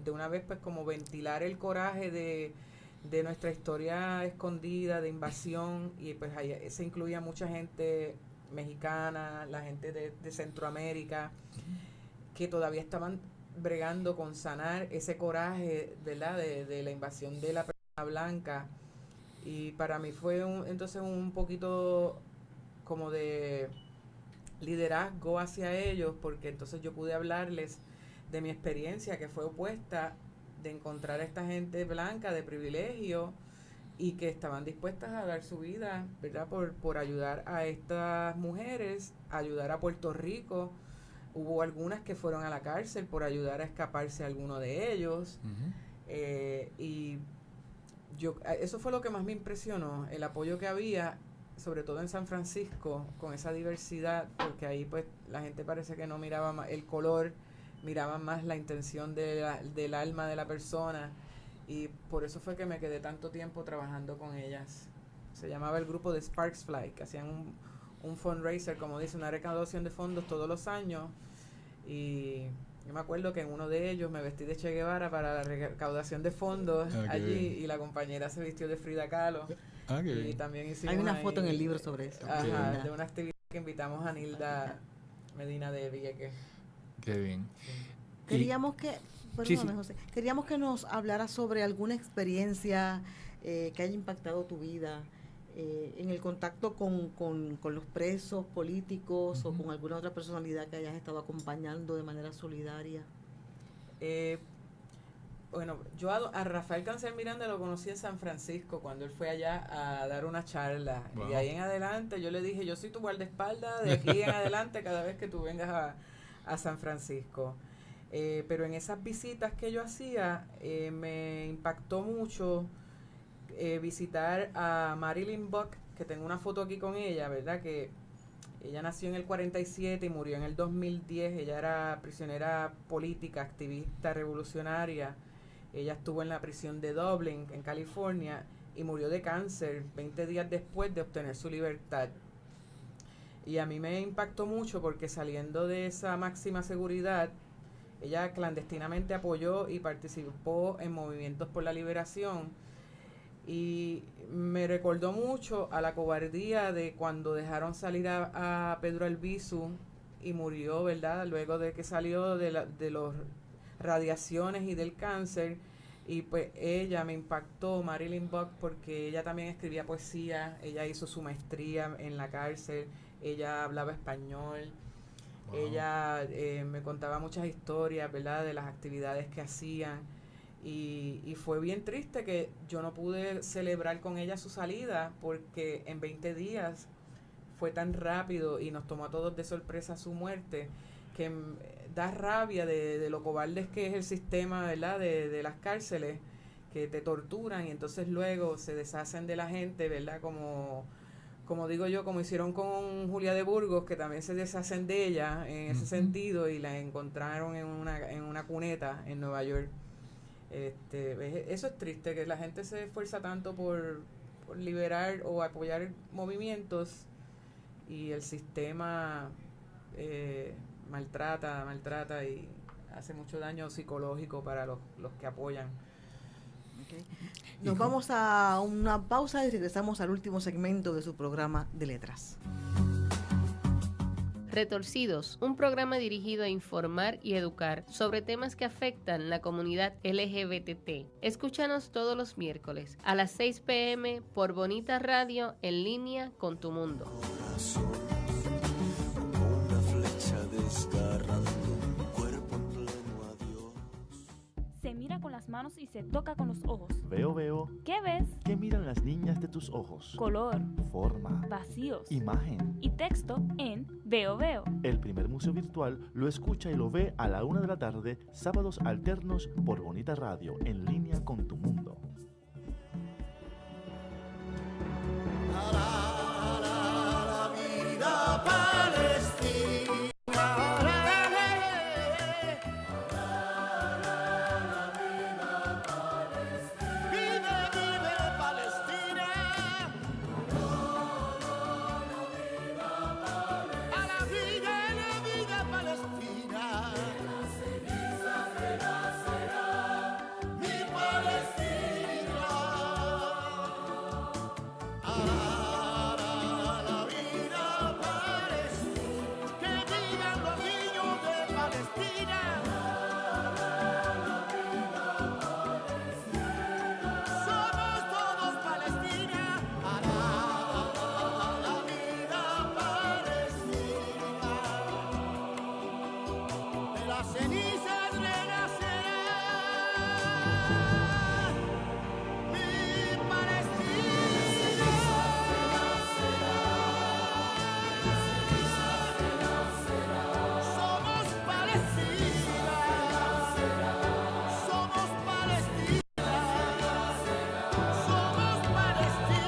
de una vez pues como ventilar el coraje de nuestra historia escondida, de invasión, y pues ahí se incluía mucha gente mexicana, la gente de Centroamérica, que todavía estaban bregando con sanar ese coraje, ¿verdad?, de la invasión de la persona blanca. Y para mí fue entonces un poquito como de liderazgo hacia ellos, porque entonces yo pude hablarles de mi experiencia, que fue opuesta, de encontrar a esta gente blanca de privilegio y que estaban dispuestas a dar su vida, ¿verdad?, por ayudar a estas mujeres, ayudar a Puerto Rico. Hubo algunas que fueron a la cárcel por ayudar a escaparse a alguno de ellos. Y eso fue lo que más me impresionó, el apoyo que había, sobre todo en San Francisco, con esa diversidad, porque ahí pues la gente parece que no miraba más el color, miraban más la intención del alma de la persona, y por eso fue que me quedé tanto tiempo trabajando con ellas. Se llamaba el grupo de Sparks Fly, que hacían un fundraiser, como dice, una recaudación de fondos todos los años, y yo me acuerdo que en uno de ellos me vestí de Che Guevara para la recaudación de fondos allí, y la compañera se vistió de Frida Kahlo. Y también hicimos hay una foto en el libro sobre eso. Ajá, de una actividad que invitamos a Nilda Medina de Villeques. Qué bien. Queríamos que, perdóname, José, queríamos que nos hablara sobre alguna experiencia que haya impactado tu vida en el contacto con los presos políticos, o con alguna otra personalidad que hayas estado acompañando de manera solidaria. Bueno, yo a Rafael Cáncer Miranda lo conocí en San Francisco cuando él fue allá a dar una charla. Wow. Y ahí en adelante yo le dije, yo soy tu guardaespaldas de aquí en adelante cada vez que tú vengas a San Francisco. Pero en esas visitas que yo hacía, me impactó mucho visitar a Marilyn Buck, que tengo una foto aquí con ella, ¿verdad? Que ella nació en el 47 y murió en el 2010. Ella era prisionera política, activista revolucionaria. Ella estuvo en la prisión de Dublin, en California, y murió de cáncer 20 días después de obtener su libertad. Y a mí me impactó mucho porque saliendo de esa máxima seguridad, ella clandestinamente apoyó y participó en movimientos por la liberación, y me recordó mucho a la cobardía de cuando dejaron salir a Pedro Albizu y murió, ¿verdad?, luego de que salió de las radiaciones y del cáncer. Y pues ella me impactó, Marilyn Buck, porque ella también escribía poesía, ella hizo su maestría en la cárcel, ella hablaba español. Wow. Ella me contaba muchas historias, ¿verdad?, de las actividades que hacían, y fue bien triste que yo no pude celebrar con ella su salida, porque en 20 días fue tan rápido y nos tomó a todos de sorpresa su muerte, que da rabia de lo cobardes que es el sistema, ¿verdad?, de las cárceles, que te torturan y entonces luego se deshacen de la gente, ¿verdad?, como digo yo, como hicieron con Julia de Burgos, que también se deshacen de ella en ese sentido, y la encontraron en una cuneta en Nueva York. Eso es triste, que la gente se esfuerza tanto por liberar o apoyar movimientos, y el sistema maltrata y hace mucho daño psicológico para los que apoyan. Okay. Nos vamos a una pausa y regresamos al último segmento de su programa de letras. Retorcidos, un programa dirigido a informar y educar sobre temas que afectan la comunidad LGBT. Escúchanos todos los miércoles a las 6 p.m. por Bonita Radio en línea con tu mundo. Una flecha desgarrando un cuerpo en pleno adiós. Se mira con las manos y se toca con los ojos. Veo. ¿Qué ves? ¿Qué miran las niñas de tus ojos? Color, Forma, vacíos imagen. y texto en Veo. El primer museo virtual lo escucha y lo ve a la 1 de la tarde, sábados alternos por Bonita Radio, en línea con tu mundo. La vida palestina. Vive Palestina. A la vida Palestina. Mi Palestina. La vida Palestina. Que vivan los niños de Palestina. Somos todos Palestina. La vida Palestina. De las cenizas renacerá mi Palestina. Somos Palestina. Somos Palestina. Somos Palestina.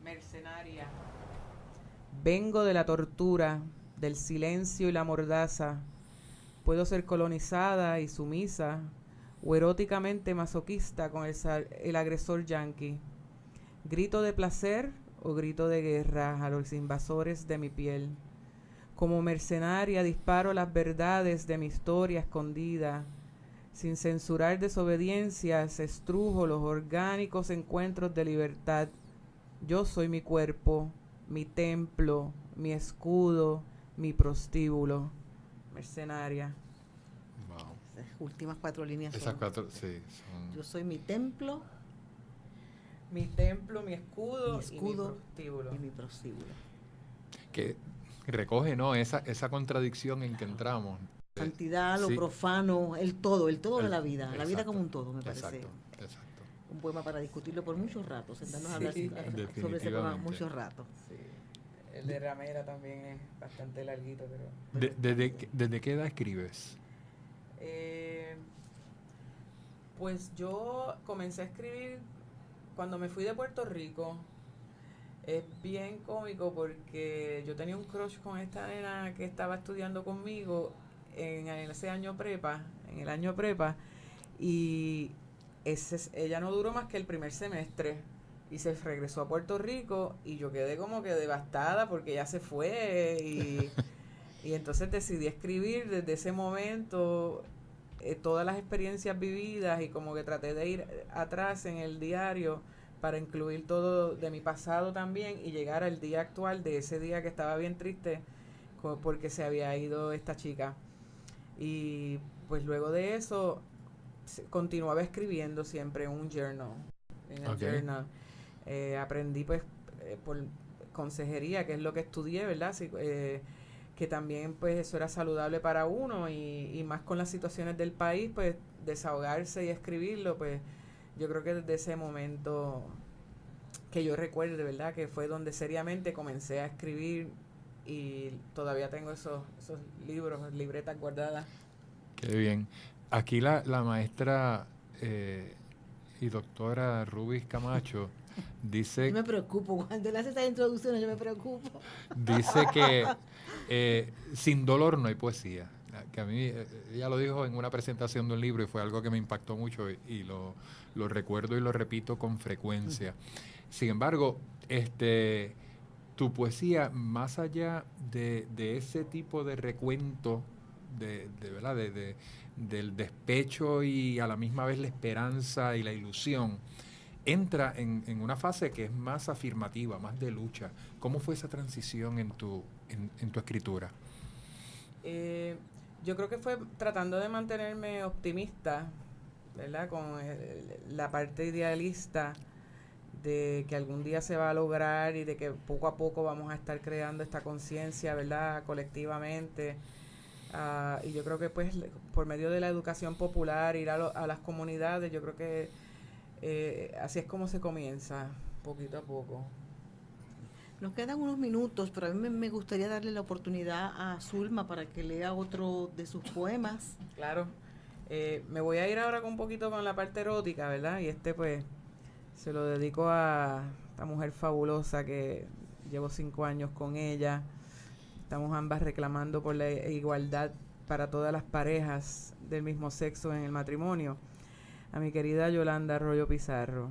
Mercenaria. Vengo de la tortura, del silencio y la mordaza. Puedo ser colonizada y sumisa, o eróticamente masoquista con el agresor yanqui. Grito de placer o grito de guerra a los invasores de mi piel. Como mercenaria disparo las verdades de mi historia escondida. Sin censurar desobediencias, estrujo los orgánicos encuentros de libertad. Yo soy mi cuerpo, mi templo, mi escudo, mi prostíbulo. Mercenaria. Wow. Esas últimas 4 líneas Esas son, 4, sí, son... yo soy mi templo, Mi templo, mi escudo, mi escudo y mi prostíbulo. Que recoge, ¿no? Esa contradicción en que entramos. Santidad, lo Sí. profano, el todo de la vida, la vida Exacto, como un todo, me parece. Exacto. Un poema para discutirlo por muchos ratos, sentarnos a hablar Sí, sobre ese poema definitivamente. muchos ratos. Sí. El de Ramera también es bastante larguito, pero... ¿Desde qué edad escribes? Pues yo comencé a escribir cuando me fui de Puerto Rico. Es bien cómico porque yo tenía un crush con esta nena que estaba estudiando conmigo en ese año prepa, y ella no duró más que el primer semestre y se regresó a Puerto Rico y yo quedé como que devastada porque ella se fue y entonces decidí escribir desde ese momento todas las experiencias vividas y como que traté de ir atrás en el diario para incluir todo de mi pasado también y llegar al día actual de ese día que estaba bien triste porque se había ido esta chica. Y pues luego de eso continuaba escribiendo siempre en un journal. En el journal. Aprendí pues por consejería, que es lo que estudié, ¿verdad? Que también pues eso era saludable para uno y más con las situaciones del país, pues desahogarse y escribirlo, pues yo creo que desde ese momento que yo recuerde, ¿verdad? Que fue donde seriamente comencé a escribir y todavía tengo esos libros, libretas guardadas. Qué bien. Aquí la maestra y doctora Rubis Camacho dice... Yo me preocupo, cuando le hace esa introducción yo me preocupo. Dice que sin dolor no hay poesía. Que a mí, ella lo dijo en una presentación de un libro y fue algo que me impactó mucho y lo recuerdo y lo repito con frecuencia. Sin embargo, tu poesía, más allá de ese tipo de recuento, de del despecho y a la misma vez la esperanza y la ilusión, entra en una fase que es más afirmativa, más de lucha. ¿Cómo fue esa transición en tu escritura? Yo creo que fue tratando de mantenerme optimista, ¿verdad? Con la parte idealista de que algún día se va a lograr y de que poco a poco vamos a estar creando esta conciencia, ¿verdad? Colectivamente. Y yo creo que pues por medio de la educación popular, ir a las comunidades, yo creo que así es como se comienza, poquito a poco. Nos quedan unos minutos, pero a mí me gustaría darle la oportunidad a Zulma para que lea otro de sus poemas. Claro. Me voy a ir ahora un poquito con la parte erótica, ¿verdad? Y pues se lo dedico a esta mujer fabulosa que llevo 5 años con ella. Estamos ambas reclamando por la igualdad para todas las parejas del mismo sexo en el matrimonio. A mi querida Yolanda Arroyo Pizarro.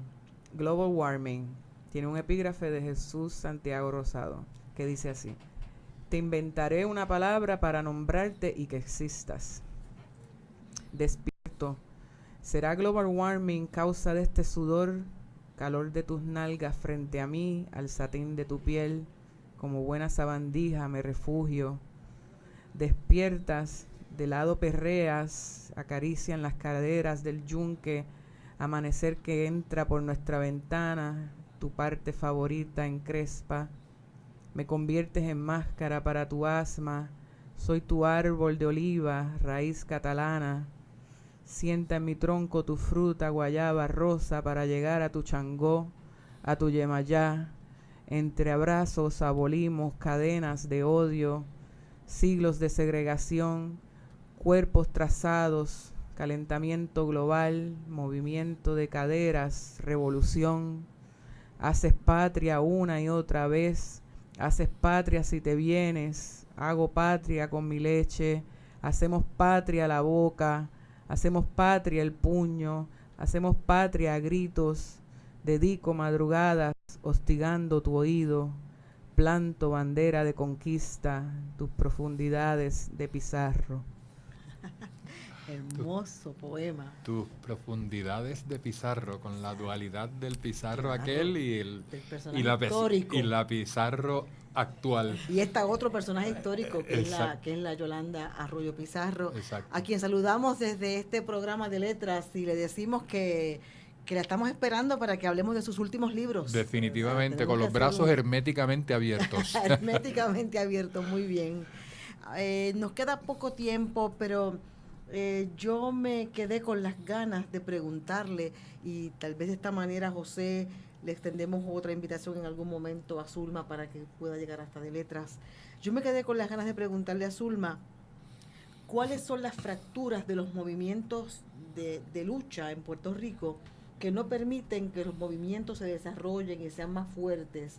Global Warming tiene un epígrafe de Jesús Santiago Rosado que dice así: te inventaré una palabra para nombrarte y que existas. Despierto. ¿Será global warming causa de este sudor? Calor de tus nalgas frente a mí, al satín de tu piel, como buena sabandija me refugio. Despiertas, de lado perreas, acarician las caderas del yunque, amanecer que entra por nuestra ventana, tu parte favorita encrespa. Me conviertes en máscara para tu asma, soy tu árbol de oliva, raíz catalana. Sienta en mi tronco tu fruta guayaba rosa para llegar a tu changó, a tu yemayá. Entre abrazos abolimos cadenas de odio, siglos de segregación, cuerpos trazados, calentamiento global, movimiento de caderas, revolución. Haces patria una y otra vez, haces patria si te vienes, hago patria con mi leche, hacemos patria la boca, hacemos patria el puño, hacemos patria a gritos, dedico madrugadas hostigando tu oído, planto bandera de conquista, tus profundidades de Pizarro. Hermoso poema. Tus profundidades de Pizarro, con la dualidad del Pizarro aquel y la Pizarro actual. Y está otro personaje histórico que es la Yolanda Arroyo Pizarro, a quien saludamos desde este programa de letras y le decimos que la estamos esperando para que hablemos de sus últimos libros. Definitivamente, con los brazos herméticamente abiertos. Herméticamente abiertos, muy bien. Nos queda poco tiempo, pero yo me quedé con las ganas de preguntarle, y tal vez de esta manera, José, le extendemos otra invitación en algún momento a Zulma para que pueda llegar hasta de letras. Yo me quedé con las ganas de preguntarle a Zulma, ¿cuáles son las fracturas de los movimientos de lucha en Puerto Rico que no permiten que los movimientos se desarrollen y sean más fuertes?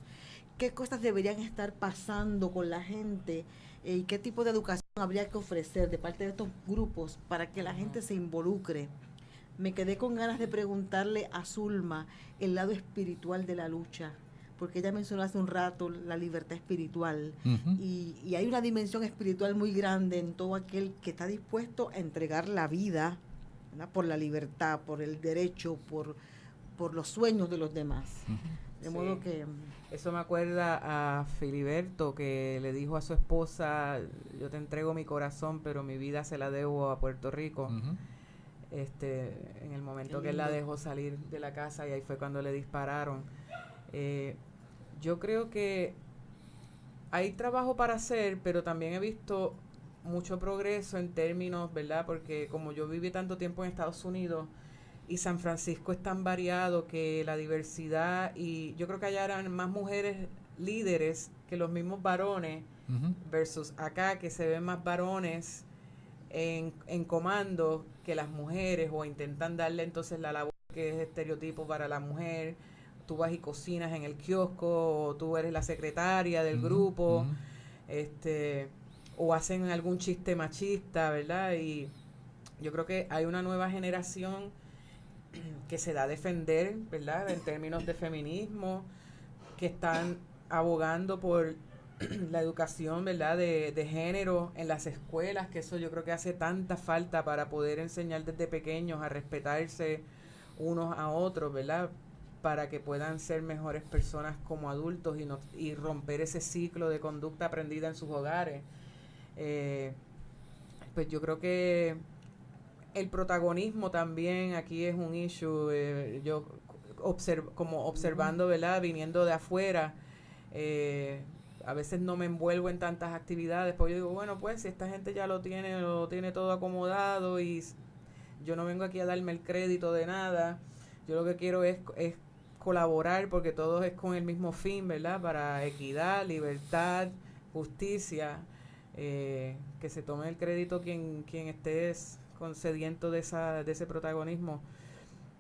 ¿Qué cosas deberían estar pasando con la gente? ¿Y qué tipo de educación habría que ofrecer de parte de estos grupos para que la gente se involucre? Me quedé con ganas de preguntarle a Zulma el lado espiritual de la lucha, porque ella mencionó hace un rato la libertad espiritual, y hay una dimensión espiritual muy grande en todo aquel que está dispuesto a entregar la vida, ¿verdad?, por la libertad, por el derecho, por los sueños de los demás. De modo que... Eso me acuerda a Filiberto, que le dijo a su esposa: yo te entrego mi corazón, pero mi vida se la debo a Puerto Rico. En el momento que él la dejó salir de la casa, y ahí fue cuando le dispararon. Yo creo que hay trabajo para hacer, pero también he visto mucho progreso en términos, ¿verdad? Porque como yo viví tanto tiempo en Estados Unidos, y San Francisco es tan variado que la diversidad, y yo creo que allá eran más mujeres líderes que los mismos varones, versus acá que se ven más varones en comando que las mujeres, o intentan darle entonces la labor que es estereotipo para la mujer. Tú vas y cocinas en el kiosco, o tú eres la secretaria del grupo, o hacen algún chiste machista, ¿verdad? Y yo creo que hay una nueva generación que se da a defender, ¿verdad?, en términos de feminismo, que están abogando por la educación, ¿verdad?, de género en las escuelas, que eso yo creo que hace tanta falta para poder enseñar desde pequeños a respetarse unos a otros, ¿verdad?, para que puedan ser mejores personas como adultos y romper ese ciclo de conducta aprendida en sus hogares. Pues yo creo que el protagonismo también aquí es un issue. Yo observando, ¿verdad?, viniendo de afuera, a veces no me envuelvo en tantas actividades, porque yo digo, bueno, pues si esta gente ya lo tiene todo acomodado y yo no vengo aquí a darme el crédito de nada. Yo lo que quiero es colaborar, porque todos es con el mismo fin, ¿verdad?, para equidad, libertad, justicia, que se tome el crédito quien esté sediento de ese protagonismo.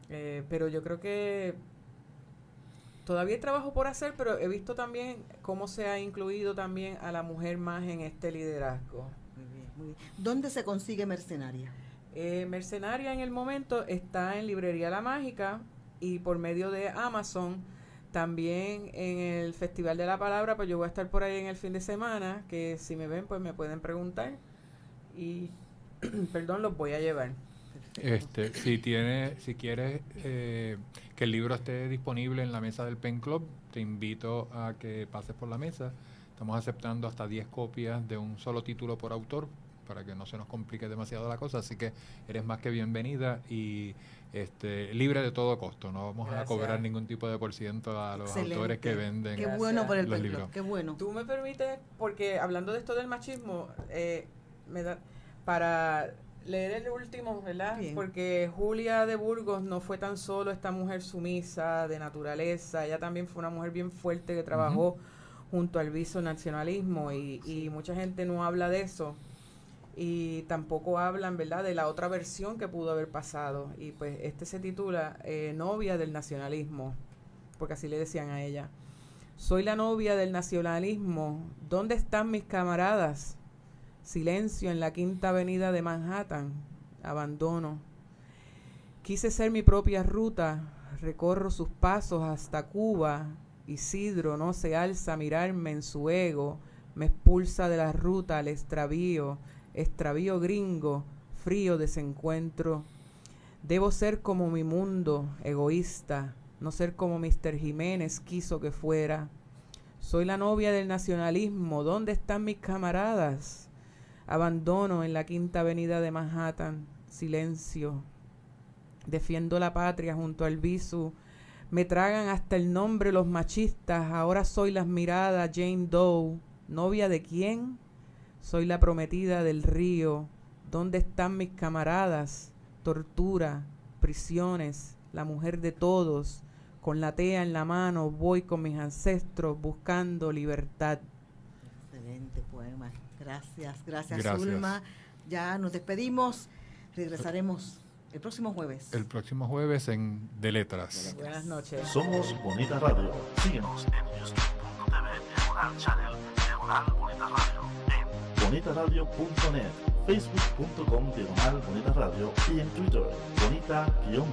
Pero yo creo que todavía hay trabajo por hacer, pero he visto también cómo se ha incluido también a la mujer más en este liderazgo. Muy bien, muy bien. ¿Dónde se consigue Mercenaria? Mercenaria en el momento está en Librería La Mágica y por medio de Amazon. También en el Festival de la Palabra, pues yo voy a estar por ahí en el fin de semana, que si me ven, pues me pueden preguntar y, perdón, los voy a llevar. Si quieres que el libro esté disponible en la mesa del Pen Club, te invito a que pases por la mesa. Estamos aceptando hasta 10 copias de un solo título por autor, para que no se nos complique demasiado la cosa, así que eres más que bienvenida y libre de todo costo. No vamos a cobrar ningún tipo de % a los autores que venden. Qué bueno por el los libros. Qué bueno. Tú me permites, porque hablando de esto del machismo, me da para leer el último, ¿verdad? Bien. Porque Julia de Burgos no fue tan solo esta mujer sumisa de naturaleza, ella también fue una mujer bien fuerte que trabajó junto al visonacionalismo y mucha gente no habla de eso. Y tampoco hablan, ¿verdad?, de la otra versión que pudo haber pasado. Y pues se titula Novia del Nacionalismo, porque así le decían a ella. Soy la novia del nacionalismo. ¿Dónde están mis camaradas? Silencio en la Quinta Avenida de Manhattan. Abandono. Quise ser mi propia ruta. Recorro sus pasos hasta Cuba. Isidro no se alza a mirarme en su ego. Me expulsa de la ruta al extravío gringo, frío desencuentro. Debo ser como mi mundo, egoísta, no ser como Mr. Jiménez quiso que fuera. Soy la novia del nacionalismo, ¿dónde están mis camaradas? Abandono en la Quinta Avenida de Manhattan, silencio. Defiendo la patria junto al visu. Me tragan hasta el nombre los machistas, ahora soy las miradas Jane Doe. ¿Novia de quién? Soy la prometida del río. ¿Dónde están mis camaradas? Tortura, prisiones, la mujer de todos. Con la tea en la mano voy con mis ancestros buscando libertad. Excelente poema. Gracias. Zulma. Ya nos despedimos. Regresaremos el próximo jueves. El próximo jueves en De Letras. Buenas noches. Somos Bonita Radio. Síguenos en youtube.tv, diagonal channel, diagonal Bonita Radio. bonitaradio.net, facebook.com/Bonita Radio y en Twitter, bonita-radio.